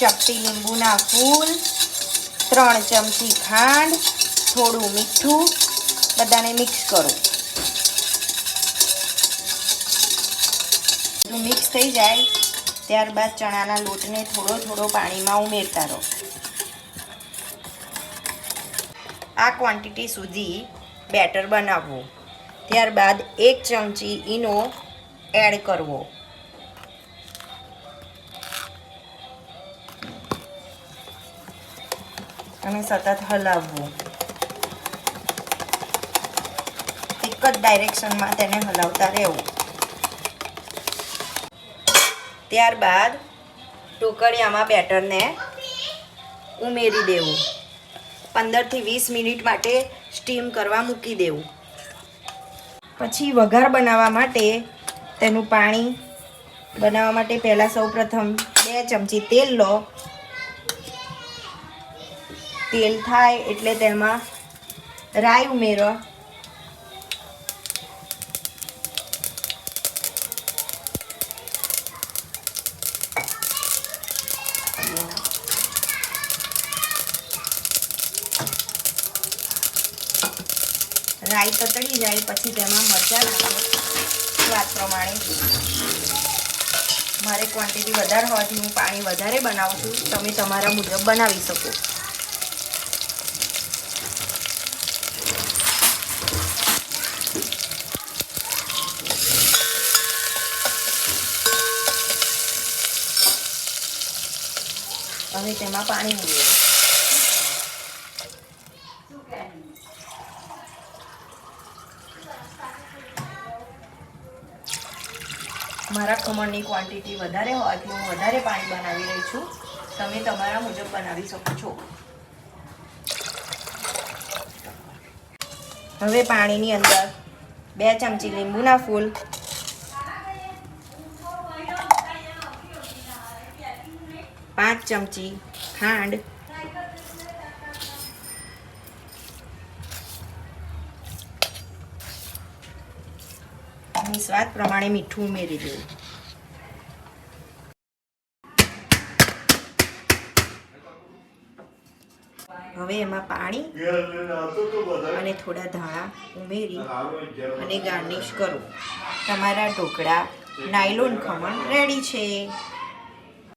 ચપટી લીંબુના ફૂલ, 3 ચમચી ખાંડ, થોડું મીઠું, બધાને મિક્સ કરો. મિક્સ થઈ જાય ત્યારબાદ ચણાના લોટને થોડો થોડો પાણીમાં ઉમેરતા રહો. આ ક્વોન્ટિટી સુધી બેટર બનાવવું. ત્યારબાદ 1 ચમચી ઈનો એડ કરવો. અને સતત હલાવવું. એક જ ડાયરેક્શનમાં તેને હલાવતા રહેવું. ત્યારબાદ ઢોકળિયામાં બેટરને ઉમેરી દેવું. 15 થી 20 મિનિટ માટે સ્ટીમ કરવા મૂકી દેવું. પછી વઘાર બનાવવા માટે તેનું પાણી બનાવવા માટે પહેલાં સૌપ્રથમ 2 ચમચી તેલ લો. તેલ થાય એટલે તેમાં રાઈ ઉમેરો. રાઈ તતડી જાય પછી તેમાં મરચાં નાખો સ્વાદ પ્રમાણે. મારે ક્વોન્ટિટી વધારે હોવાથી હું પાણી વધારે બનાવું છું. તમે તમારા મુજબ બનાવી શકો. હવે તેમાં પાણી ઉમેરો. મારા ખમણની ક્વોન્ટિટી વધારે હોવાથી હું વધારે પાણી બનાવી રહી છું. તમે તમારા મુજબ બનાવી શકો છો. હવે પાણીની અંદર 2 ચમચી લીંબુના ફૂલ, 5 ચમચી ખાંડ, અને સ્વાદ પ્રમાણે મીઠું ઉમેરી દેવું. હવે એમાં પાણી અને થોડા ધાણા ઉમેરી અને ગાર્નિશ કરો. તમારા ઢોકળા નાયલોન ખમણ રેડી છે.